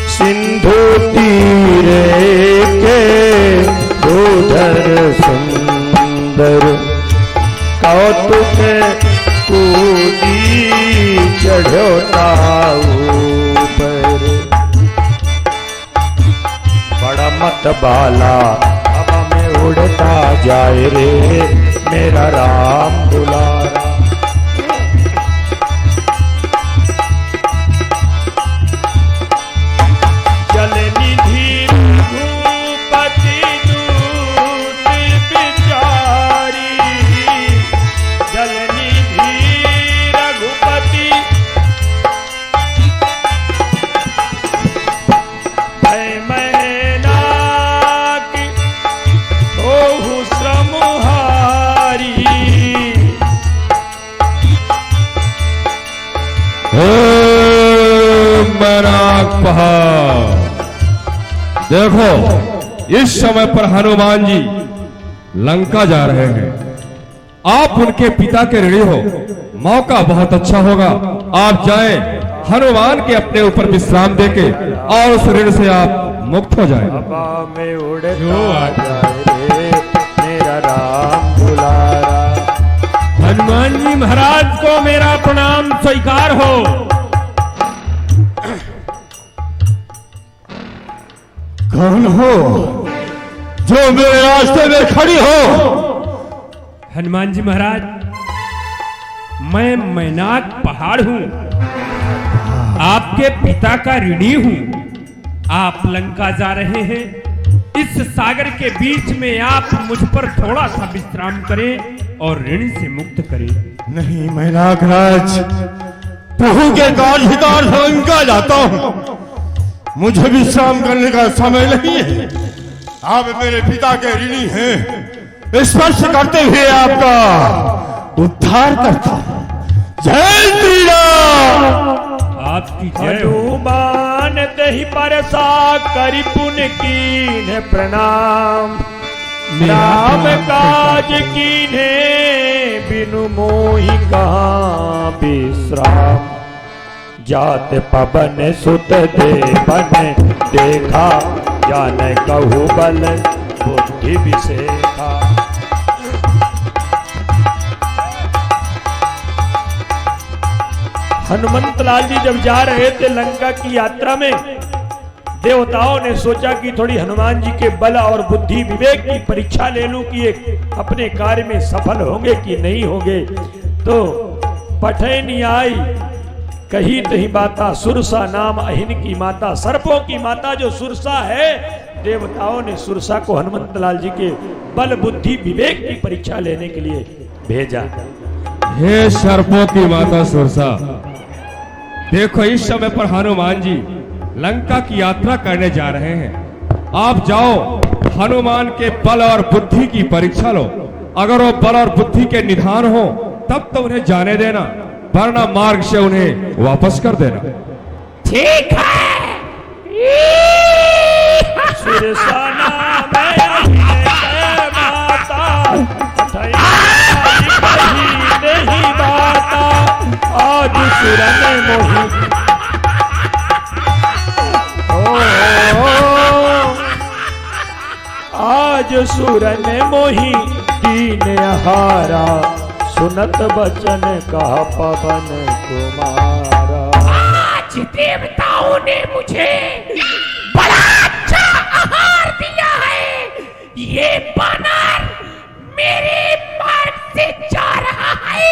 सिंधु तीरे के उधर सुंदर कौतुक कूदी चढ़ो ऊपर। बड़ा मत बाला हवा में उड़ता जाए रे मेरा राम दुलारा। देखो इस समय पर हनुमान जी लंका जा रहे हैं। आप उनके पिता के ऋणी हो, मौका बहुत अच्छा होगा आप जाएं, हनुमान के अपने ऊपर विश्राम देके और उस ऋण से आप मुक्त हो जाएं। हवा में उड़ता जाए रे मेरा राम दुलारा। हनुमान जी महाराज को मेरा प्रणाम स्वीकार हो। कौन हो जो मेरे रास्ते में खड़ी हो? हनुमान जी महाराज, मैं मैनाक पहाड़ हूं, आपके पिता का ऋणी हूं। आप लंका जा रहे हैं, इस सागर के बीच में आप मुझ पर थोड़ा सा विश्राम करें और ऋण से मुक्त करें। नहीं मैनाक राज, प्रभु के कार्य लंका जाता हूं, मुझे विश्राम करने का समय नहीं है। आप मेरे पिता के ऋणी हैं, स्पर्श करते हुए आपका उद्धार करता हूं। जय श्री राम। आपकी जय हो। हनुमान दही परसा करि पुन कीन्ह प्रणाम। राम काज कीन्हे बिनु मोहि कहाँ विश्राम। जात पवन सुत देवन देखा जान कहु बल बुद्धि विशेखा। हनुमंत लाल जी जब जा रहे थे लंका की यात्रा में, देवताओं ने सोचा कि थोड़ी हनुमान जी के बल और बुद्धि विवेक की परीक्षा ले लूं कि ये अपने कार्य में सफल होंगे कि नहीं होंगे। तो पठैनी आई कही तही बाता सुरसा नाम अहिन की माता। सर्पों की माता जो सुरसा है, देवताओं ने सुरसा को हनुमंत लाल जी के बल बुद्धि विवेक की परीक्षा लेने के लिए भेजा। हे सर्पों की माता सुरसा, देखो इस समय पर हनुमान जी लंका की यात्रा करने जा रहे हैं। आप जाओ, हनुमान के बल और बुद्धि की परीक्षा लो। अगर वो बल और बुद्धि के निधान हो तब तो उन्हें जाने देना, वरना मार्ग से उन्हें वापस कर देना। ठीक है। सुरसा नाम अहिन माता नहीं बाता। आज सुरन मोहि आज सुरन मोहि दीन हारा। सुनत बचन कहा पवन कुमारा। आज देवताओं ने मुझे बड़ा अच्छा आहार दिया है। ये बानर मेरे मार्ग से जा रहा है,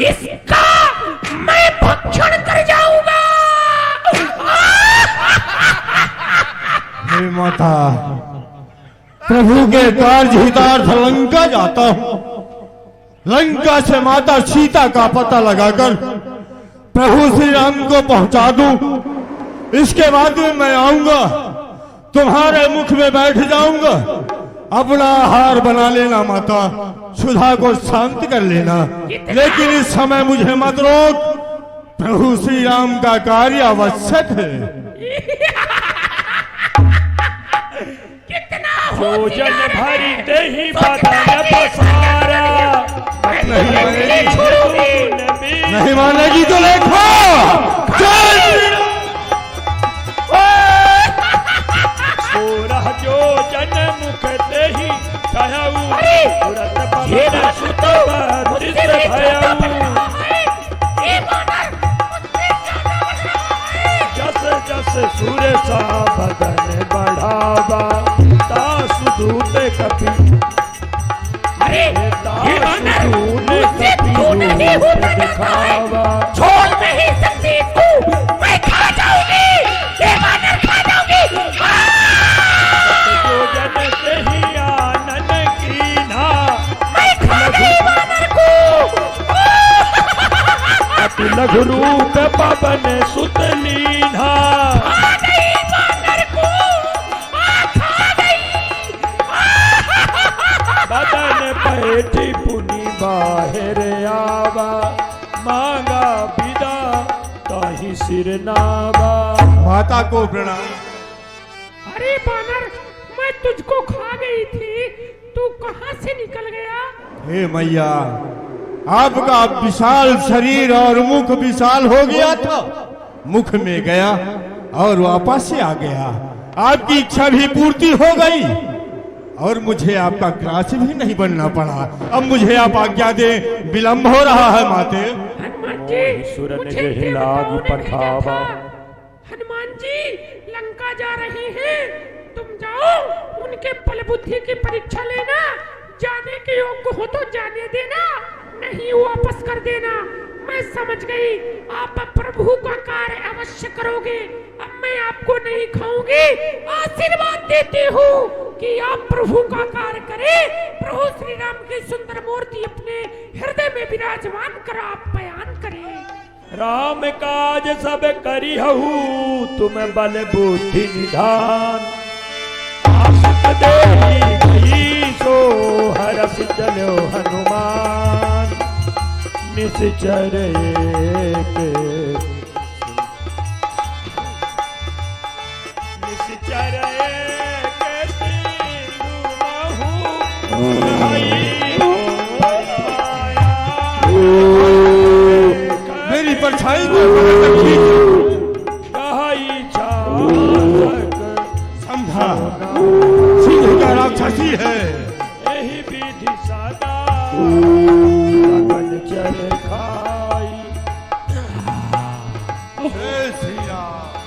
इसका मैं भक्षण कर जाऊंगा। हे माता, प्रभु के कार्य हितार्थ लंका जाता हूं। लंका से माता सीता का पता लगाकर प्रभु श्री राम को पहुंचा दूं। इसके बाद में मैं आऊंगा, तुम्हारे मुख में बैठ जाऊंगा। अपना आहार बना लेना माता, सुधा को शांत कर लेना, लेकिन इस समय मुझे मत रोक। प्रभु श्री राम का कार्य आवश्यक है। भोजन भरी दही बदन पसारा। नहीं मानेगी तो देखो। जय श्री राम। सुरसा बदन बढ़ावा दास दूत कपि अरे ये वानर मुझसे क्यों नहीं होता दिखावा छोड़ नहीं सकती तू मैं खा जाऊंगी ये वानर खा जाऊंगी भोजन से ही आनंद कीन्हा मैं खा गई वानर को अति लघु रूप पवन सुत लीन्हा खा गई वानर को खा गई बदन बैठी पुनि बाहर आवा मांगा विदा ताहि सिर नावा। माता को प्रणाम। अरे बानर मैं तुझको खा गई थी तू कहां से निकल गया हे मैया, आपका विशाल शरीर और मुख विशाल हो गया था, मुख में गया और वापस से आ गया। आपकी इच्छा भी पूर्ति हो गई और मुझे आपका ग्रास भी नहीं बनना पड़ा। अब मुझे आप आज्ञा दें, विलंब हो रहा है माते। हनुमान जी सुरन मुझे जहि लागी देवताओं ने भेजा पठावा। था। हनुमान जी लंका जा रहे हैं तुम जाओ उनके बल बुद्धि की परीक्षा लेना जाने के योग्य हो तो जाने देना नहीं वापस कर देना। मैं समझ गई आप प्रभु का कार्य अवश्य करोगे। अब मैं आपको नहीं खाऊंगी आशीर्वाद देती हूँ कि आप प्रभु का कार्य करें। प्रभु श्री राम की सुंदर मूर्ति अपने हृदय में विराजमान कर आप बयान करें। राम काज सब करिहु तुम बल बुद्धि निधान आशिक देहि गई सो हरस चलो हनुमान निश्चर एक निश्चर एक सिंधु महु मेरी परछाई को पकड़ कहाई चालक समझा, सिंह का राक्षसी है। यही विधि सदा लगन चल खाई। हे श्री राम।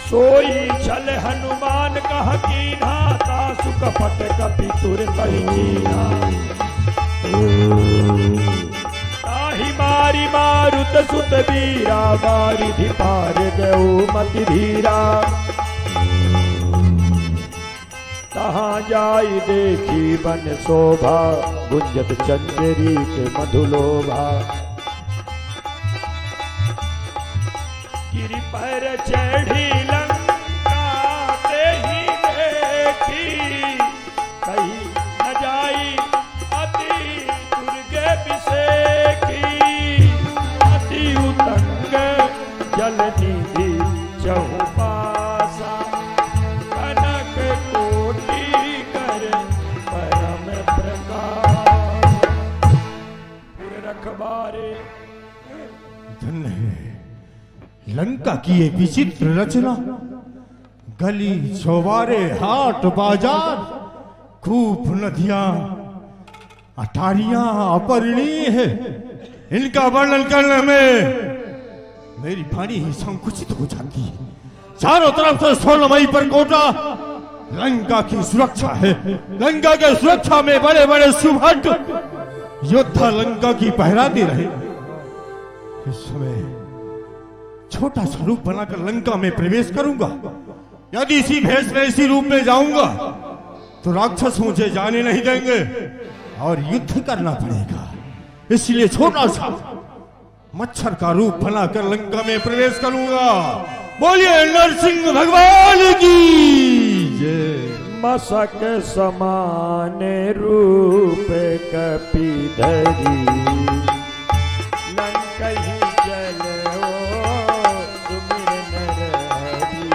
सोई छल हनुमान कह कीन्हा तासु कपट कपि तुर कहि कीन्हा ताहि मारी मारुत सुत बीरा बारिधि पार गयो मति धीरा तहाँ जाई देखी बन शोभा गुंजत चंचरी के मधुलोभा गिरि पर चढ़ी लंका ते ही देखी कही न जाई अति दुर्गे विषेखी अति उतंग जल निधि चहुपासा कनक कोटि कर परम प्रकाश पूरे रखबारे। धन्य है लंका की एक विचित्र रचना। गली चौबारे हाट बाजार कूप नदियां अटारियां अपरिणीय है। इनका वर्णन करने में मेरी वाणी ही संकुचित हो जाती है। चारों तरफ से स्वर्णमयी परकोटा लंका की सुरक्षा है। लंका के सुरक्षा में बड़े बड़े सुभट योद्धा लंका की पहरा दे रहे। इस समय छोटा सा रूप बनाकर लंका में प्रवेश करूंगा। यदि इसी भेष में इसी रूप में जाऊंगा तो राक्षस मुझे जाने नहीं देंगे और युद्ध करना पड़ेगा। इसलिए छोटा सा मच्छर का रूप बनाकर लंका में प्रवेश करूंगा। बोलिए नरसिंह भगवान की जय। मसक समान रूप कपिधरी लंकहि चलो सुमिर नरहरि।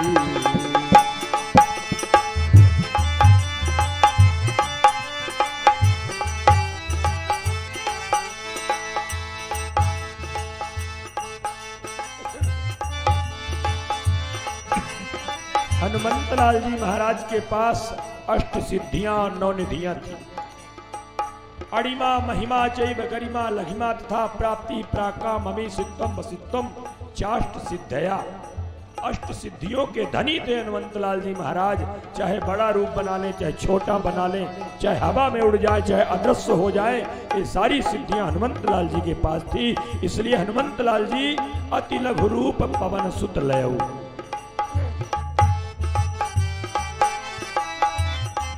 हनुमंतलाल जी महाराज के पास अष्ट सिद्धियां और 9 निधियां थी। अणिमा महिमा चैव गरिमा लघिमा तथा प्राप्ति प्राका ममी सिद्धम वसिद्धम चाष्ट सिद्धया। अष्ट सिद्धियों के धनी थे हनुमंत लाल जी महाराज। चाहे बड़ा रूप बना लें, चाहे छोटा बना लें, चाहे हवा में उड़ जाए, चाहे अदृश्य हो जाए, ये सारी सिद्धियां हनुमंत लाल जी के पास थी। इसलिए हनुमंत लाल जी अति लघु रूप पवन सुत लयऊ।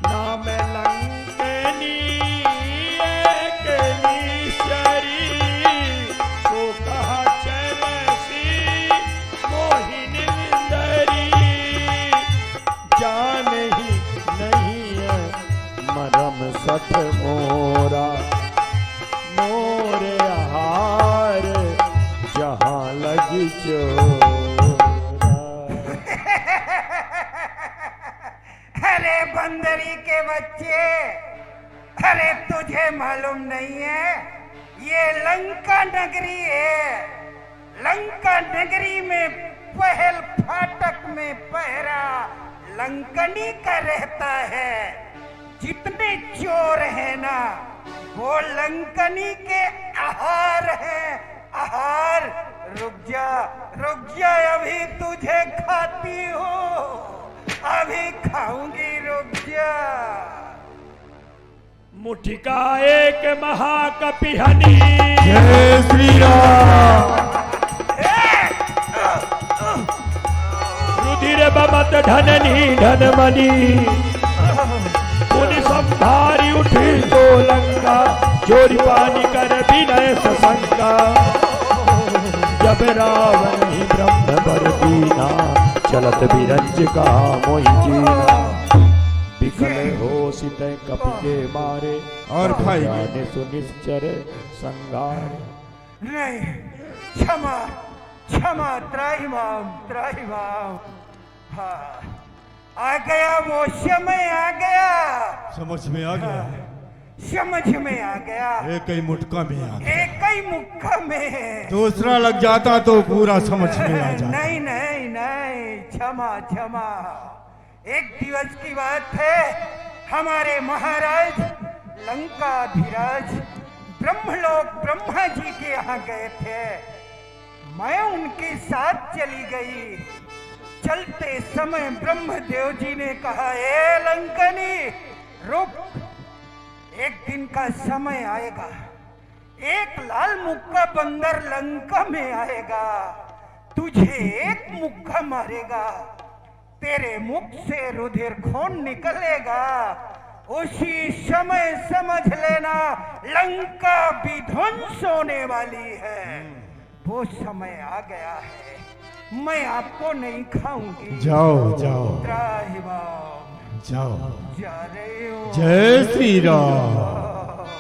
नाम लंकनी एक नीश्वरी, तो कहा चलसी मोहिनी इंदरी, जान ही नहीं है मरम सठ मोरा, मोरे हार जहां लगी चोरा। अरे बंदरी के बच्चे, अरे तुझे मालूम नहीं है ये लंका नगरी है। लंका नगरी में पहल फाटक में पहरा लंकनी का रहता है। जितने चोर है ना वो लंकनी के आहार है, आहार। रुक जा अभी तुझे खाती हूँ, अभी खाऊंगी, रुक जा। मुठिका एक महाकपि हनी, जय श्री राम। रुधिर बमत धननी धनमनी, पुनि संभारी उठी तो लंका, चोरी पानी कर विनय सशंका। जब रावण ही ब्रह्म बर दीना, चलत बिरंज का मोहि जीना। बिकल हो सित कपि के मारे, और भाई जाने सुनिश्चर संगार। नहीं, क्षमा क्षमा, त्राहिमाम त्राहिमाम। हाँ, आ गया वो समय, आ गया, समझ में आ गया, समझ में आ गया। एक ही मुटका में आ गया, एक ही मुक्का में। दूसरा लग जाता तो पूरा समझ में आ जाता। नहीं नहीं नहीं, क्षमा क्षमा। एक दिवस की बात है, हमारे महाराज लंकाधिराज ब्रह्मलोक ब्रह्मा जी के यहाँ गए थे। मैं उनके साथ चली गई। चलते समय ब्रह्मदेव जी ने कहा, ए लंकनी रुक, एक दिन का समय आएगा, एक लाल मुक्का बंदर लंका में आएगा, तुझे एक मुक्का मारेगा, तेरे मुख से रुधिर खून निकलेगा। उसी समय समझ लेना लंका विध्वंस होने वाली है। वो समय आ गया है, मैं आपको नहीं खाऊंगी। जाओ जाओ त्राहिमाम, जाओ। जा रहे हो। जय श्री राम।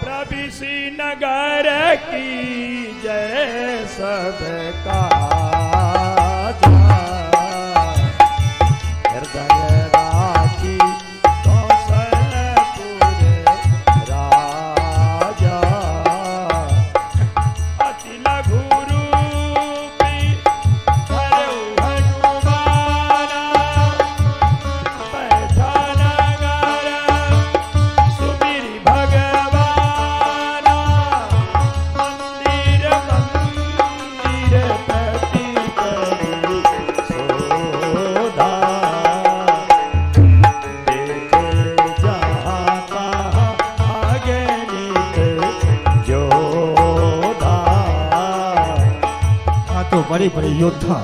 प्रभिसी नगर की जय सबका हृदय राखी कौशलपुर राजा। अति लघु रूपी धरऊ हनुमाना, बैठा नगर सुमिरि भगवाना। मंदिर मंदिर प्रति करी सोधा, देखे जहाँ तहाँ आगे नित जोधा। तो बड़े बड़े योद्धा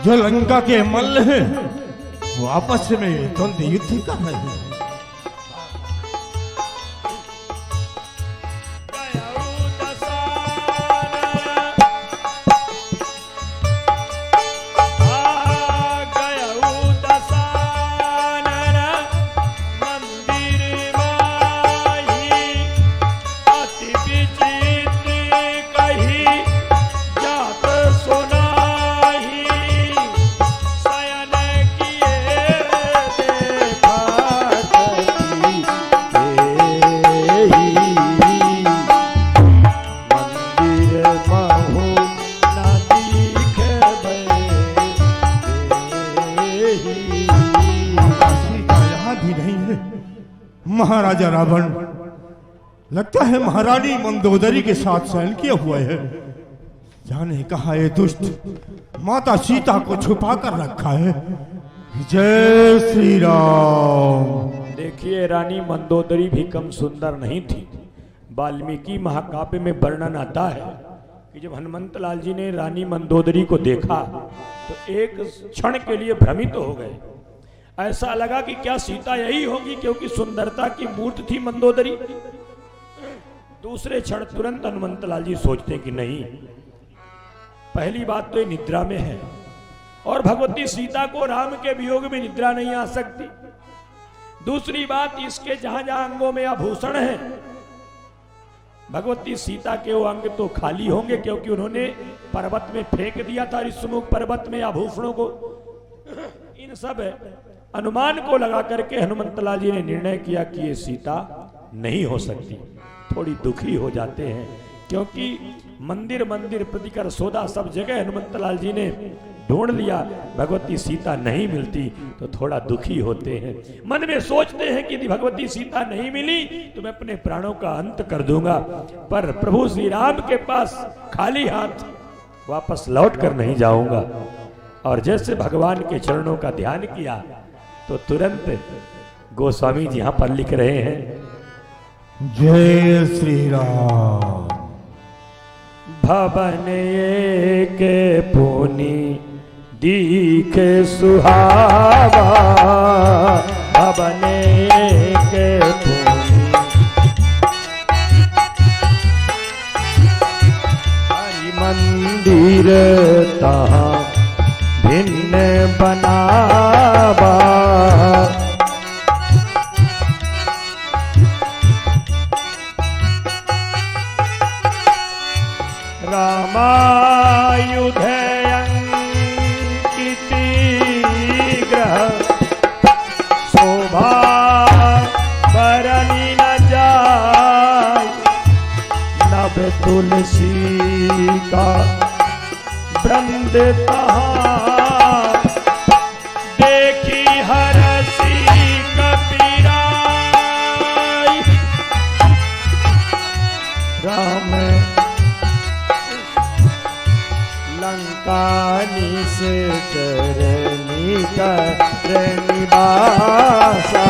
जो लंका के मल्ल हैं, वो आपस में द्वंद्व युद्ध कर रहे हैं। महाराजा रावण लगता है महारानी मंदोदरी के साथ शयन किया हुआ है। जाने कहा ये दुष्ट माता सीता को छुपा कर रखा है। जय श्री राम। देखिए, रानी मंदोदरी भी कम सुंदर नहीं थी। वाल्मीकि महाकाव्य में वर्णन आता है कि जब हनुमंत लाल जी ने रानी मंदोदरी को देखा तो एक क्षण के लिए भ्रमित हो गए। ऐसा लगा कि क्या सीता यही होगी, क्योंकि सुंदरता की मूर्त थी मंदोदरी। दूसरे क्षण तुरंत हनुमंत लाल जी सोचते कि नहीं, पहली बात तो ये निद्रा में है और भगवती सीता को राम के वियोग में निद्रा नहीं आ सकती। दूसरी बात, इसके जहां जहां अंगों में आभूषण है, भगवती सीता के वो अंग तो खाली होंगे, क्योंकि उन्होंने पर्वत में फेंक दिया था, ऋषमुख पर्वत में आभूषणों को। इन सब अनुमान को लगा करके हनुमंतलाल जी ने निर्णय किया कि ये सीता नहीं हो सकती। थोड़ी दुखी हो जाते हैं, क्योंकि मंदिर मंदिर प्रतिकर सौदा सब जगह हनुमंतलाल जी ने ढूंढ लिया, भगवती सीता नहीं मिलती, तो थोड़ा दुखी होते हैं। मन में सोचते हैं कि यदि भगवती सीता नहीं मिली तो मैं अपने प्राणों का अंत कर दूंगा, पर प्रभु श्री राम के पास खाली हाथ वापस लौट कर नहीं जाऊंगा। और जैसे भगवान के चरणों का ध्यान किया तो तुरंत गोस्वामी जी यहां पर लिख रहे हैं, जय श्री राम। भवन एक पुनि दीख सुहावा, भवन एक पुनि हरि मंदिर तहाँ भिन्न बनावा, रामायुध अंकित ग्रह शोभा बरनी न जाय, नभ तुलसी का वृंद तहाँ देखी हरसी कपीराय, राम लंकानी से चरनी कर निवासा,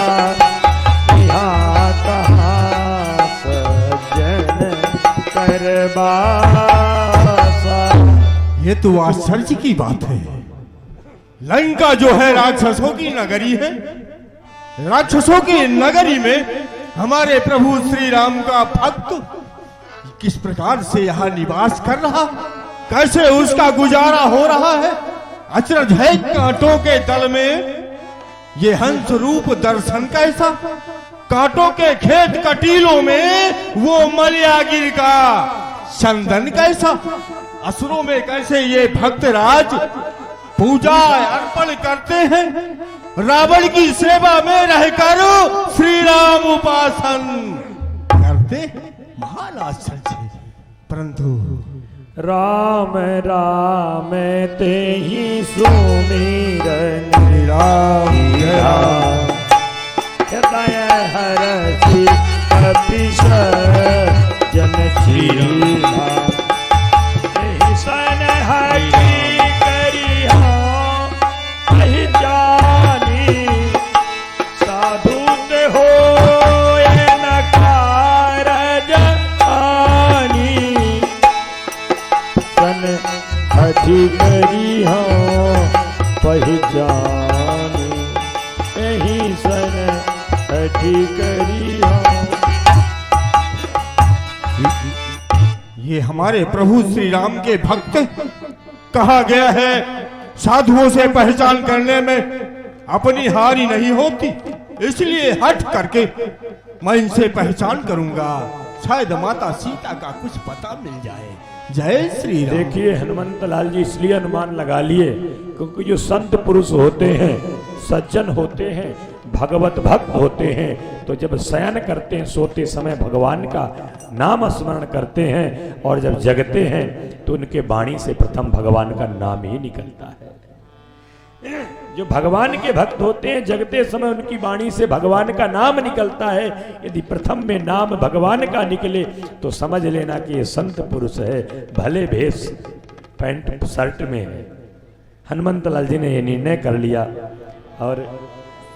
यहाँ कहाँ सज्जन करबासा। ये तो आश्चर्य की बात है। लंका जो है राक्षसों की नगरी है, राक्षसों की नगरी में हमारे प्रभु श्री राम का भक्त किस प्रकार से यहाँ निवास कर रहा, कैसे उसका गुजारा हो रहा है। अचरज है, कांटों के दल में ये हंस रूप दर्शन कैसा, कांटों के खेत कटीलों में वो मलयागिर का चंदन कैसा, असुरों में कैसे ये भक्तराज पूजा अर्पण करते हैं, रावण की सेवा में रहकर श्री राम उपासन करते। महान आश्चर्य। परंतु राम राम ते ही सुमिरन, राम राम हृदय हरषि कपिश जन चीरा, एहि सन हरि करिहा कहि जानी, साधु ते होय न कारज आनी, सन अधिकरी हो पहचानी, यही सन अधिकरी हो। ये हमारे प्रभु श्री राम के भक्त कहा गया है, साधुओं से पहचान करने में अपनी हारी नहीं होती, इसलिए हट करके मैं इनसे पहचान करूंगा, शायद माता सीता का कुछ पता मिल जाए। जय श्री राम। देखिए, हनुमंत लाल जी इसलिए अनुमान लगा लिए क्योंकि जो संत पुरुष होते हैं, सज्जन होते हैं, भगवत भक्त होते हैं, तो जब शयन करते हैं, सोते समय भगवान का नाम स्मरण करते हैं, और जब जगते हैं तो उनके वाणी से प्रथम भगवान का नाम ही निकलता है। जो भगवान के भक्त होते हैं, जगते समय उनकी वाणी से भगवान का नाम निकलता है। यदि प्रथम में नाम भगवान का निकले तो समझ लेना कि ये संत पुरुष है, भले भेष पैंट शर्ट में है। हनुमंत लाल जी ने ये निर्णय कर लिया और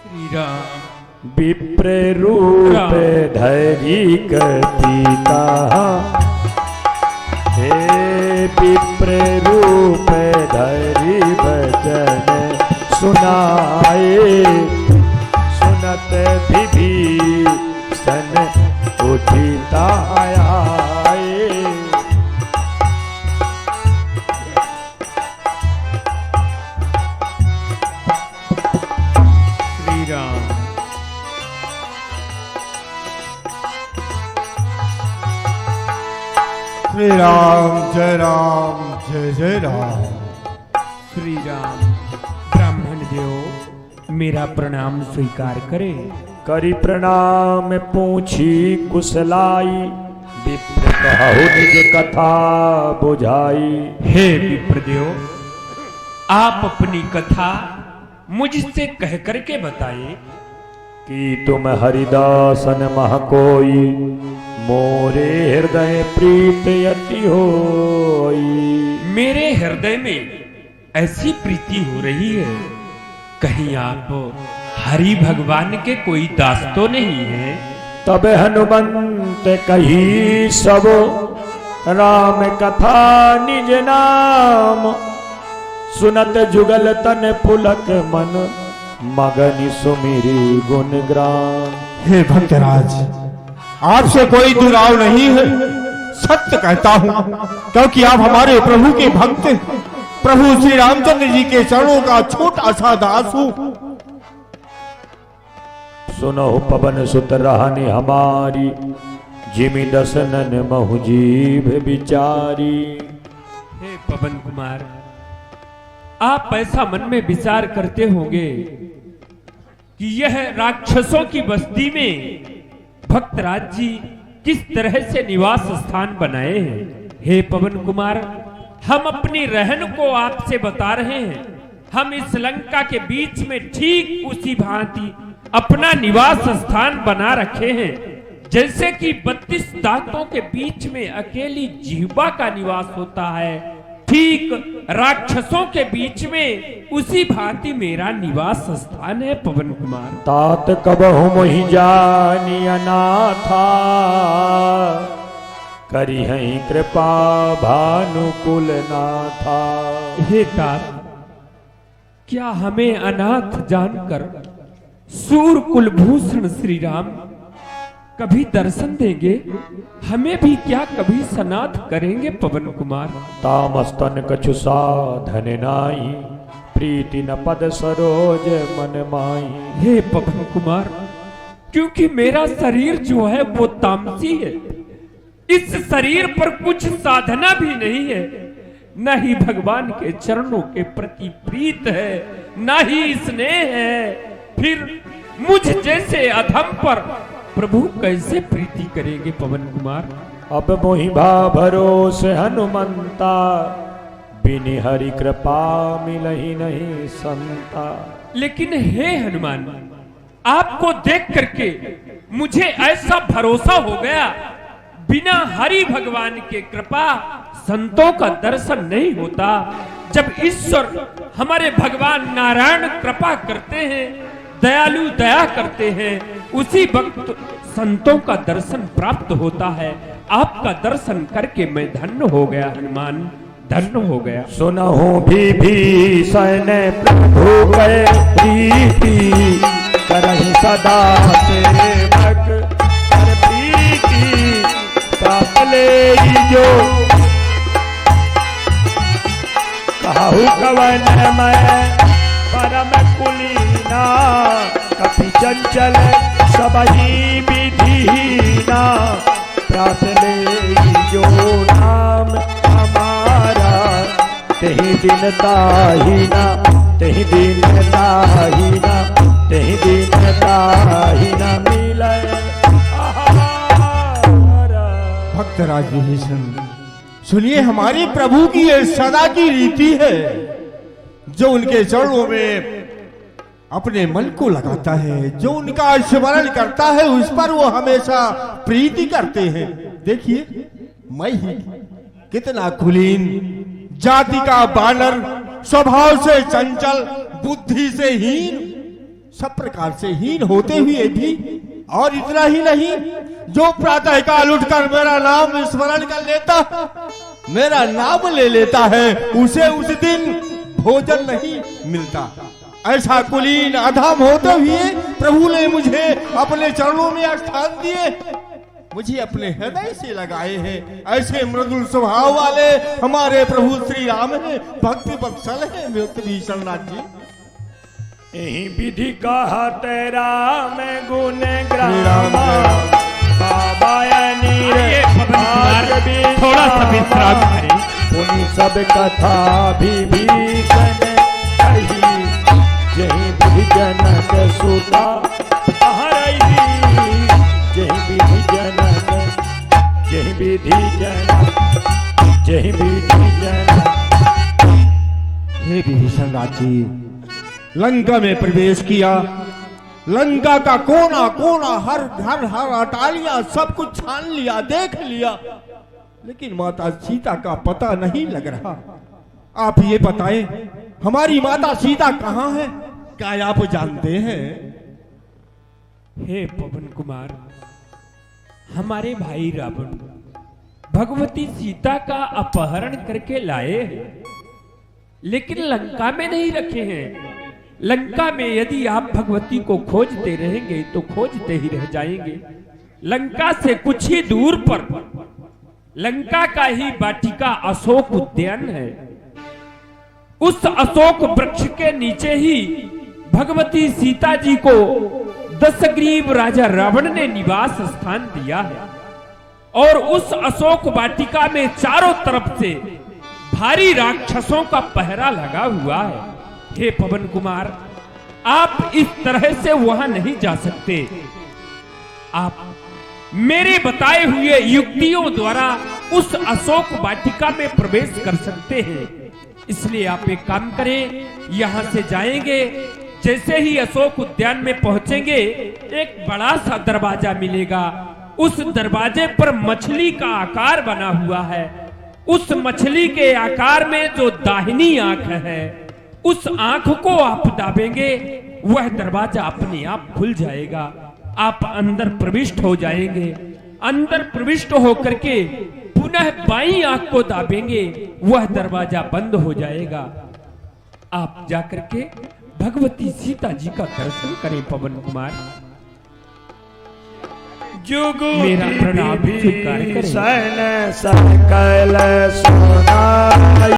श्री राम विप्र रूप धरी कपिता, हे विप्र रूप धरी वचन सुनाए, सुनत विभीषण उठिता आए। श्री राम श्री राम जय राम जय जय राम। श्री राम। ब्राह्मण देव मेरा प्रणाम स्वीकार करें। करी प्रणाम पूछी कुशलाई, विप्र कहु निज कथा बुझाई। हे विप्रदेव, आप अपनी कथा मुझसे कह करके बताएं कि तुम हरिदासन मह कोई, मोरे हृदय प्रीत यति होई। मेरे हृदय में ऐसी प्रीति हो रही है, कहीं आप हरि भगवान के कोई दास तो नहीं है? तब हनुमंत कही सब, राम कथा निज नाम, सुनत जुगल तन पुलक मन, मगन सुमिरी गुण ग्राम। हे भक्तराज, आपसे कोई दुराव नहीं है, सत्य कहता हूँ, क्योंकि आप हमारे प्रभु के भक्त, प्रभु श्री रामचंद्र जी के चरणों का छोटा सा दास हूँ। सुनो पवन सुत रहने हमारी, जिमि दसनन महु जीभ विचारी। हे पवन कुमार, आप ऐसा मन में विचार करते होंगे कि यह राक्षसों की बस्ती में भक्तराज जी किस तरह से निवास स्थान बनाए हैं। हे पवन कुमार, हम अपनी रहन को आपसे बता रहे हैं। हम इस लंका के बीच में ठीक उसी भांति अपना निवास स्थान बना रखे हैं, जैसे कि 32 दांतों के बीच में अकेली जिह्वा का निवास होता है, ठीक राक्षसों के बीच में उसी भांति मेरा निवास स्थान है पवन कुमार। तात कबहु मोहि जानी अनाथा, करी हई कृपा भानुकुल नाथा। हे तात, क्या हमें अनाथ जानकर सूर कुलभूषण श्री राम कभी दर्शन देंगे? हमें भी क्या कभी सनाथ करेंगे पवन कुमार? तामस्तन कछु साधन नाई, प्रीति न पद सरोज मन माई। हे पवन कुमार, क्योंकि मेरा शरीर जो है वो तामसी है, इस शरीर पर कुछ साधना भी नहीं है, न ही भगवान के चरणों के प्रति प्रीत है, न ही स्नेह है। फिर मुझ जैसे अधम पर प्रभु कैसे प्रीति करेंगे पवन कुमार? अब मोहि भा भरोसे हनुमंता, बिनि हरि कृपा मिलहि नहीं संता। लेकिन हे हनुमान, आपको देख करके मुझे ऐसा भरोसा हो गया, बिना हरि भगवान के कृपा संतों का दर्शन नहीं होता। जब ईश्वर हमारे भगवान नारायण कृपा करते हैं, दयालु दया करते हैं, उसी वक्त संतों का दर्शन प्राप्त होता है। आपका दर्शन करके मैं धन्य हो गया हनुमान, धन्य हो गया। सुनहु विभीषण प्रभु कै प्रीति, करहि सदा सेवक कर प्रीति। प्राप्त ले जो कहु कवन मैं परम कुलीना, कपि चंचल सबहि विधीना। प्राप्त ले जो नाम हमारा, तेहि दिन ताहिना, तेहि दिन ताहिना, तेहि दिन ताहिना मिलै आहारा। भक्तराज विभीषण, सुनिए, हमारे प्रभु की ये सदा की रीति है, जो उनके चरणों में अपने मन को लगाता है, जो उनका स्मरण करता है, उस पर वो हमेशा प्रीति करते हैं। देखिए, मैं ही कितना कुलीन, जाति का बानर, स्वभाव से चंचल, बुद्धि से हीन, सब प्रकार से हीन होते हुए भी, और इतना ही नहीं, जो प्रातः काल उठकर मेरा नाम स्मरण कर लेता, मेरा नाम ले लेता है, उसे उस दिन भोजन नहीं मिलता। ऐसा कुलीन अधम होते हुए प्रभु ने मुझे अपने चरणों में स्थान दिए, मुझे अपने हृदय से लगाए हैं। ऐसे मृदुल स्वभाव वाले हमारे प्रभु श्री राम है, भक्ति वत्सल है विभीषण नाथ जी। यही विधि कहा तेरा मैं गुण ग्राम बाबा आइए पवन कुमार, थोड़ा सा विश्राम करें। पुनि सब कथा विभीषण कही, यही विधि जनक सुता हरई, यही विधि जनक, यही विधि जनक, यही विधि जनक। हे विभीषण राज जी, लंका में प्रवेश किया, लंका का कोना कोना, हर घर हर अटालियां, सब कुछ छान लिया, देख लिया, लेकिन माता सीता का पता नहीं लग रहा। आप ये बताएं, हमारी माता सीता कहाँ है? क्या आप जानते हैं? हे पवन कुमार, हमारे भाई रावण भगवती सीता का अपहरण करके लाए हैं, लेकिन लंका में नहीं रखे हैं। लंका में यदि आप भगवती को खोजते रहेंगे तो खोजते ही रह जाएंगे। लंका से कुछ ही दूर पर लंका का ही वाटिका अशोक उद्यान है। उस अशोक वृक्ष के नीचे ही भगवती सीता जी को दशग्रीव राजा रावण ने निवास स्थान दिया है, और उस अशोक वाटिका में चारों तरफ से भारी राक्षसों का पहरा लगा हुआ है। हे पवन कुमार, आप इस तरह से वहां नहीं जा सकते। आप मेरे बताए हुए युक्तियों द्वारा उस अशोक वाटिका में प्रवेश कर सकते हैं। इसलिए आप एक काम करें, यहां से जाएंगे, जैसे ही अशोक उद्यान में पहुंचेंगे, एक बड़ा सा दरवाजा मिलेगा। उस दरवाजे पर मछली का आकार बना हुआ है। उस मछली के आकार में जो दाहिनी आंख है, उस आंख को आप दाबेंगे, वह दरवाजा अपने आप खुल जाएगा। आप अंदर प्रविष्ट हो जाएंगे। अंदर प्रविष्ट होकर के पुनः बाईं आंख को दाबेंगे, वह दरवाजा बंद हो जाएगा। आप जाकर के भगवती सीता जी का दर्शन करें पवन कुमार। मेरा प्रणाम स्वीकार करें। सकल सोना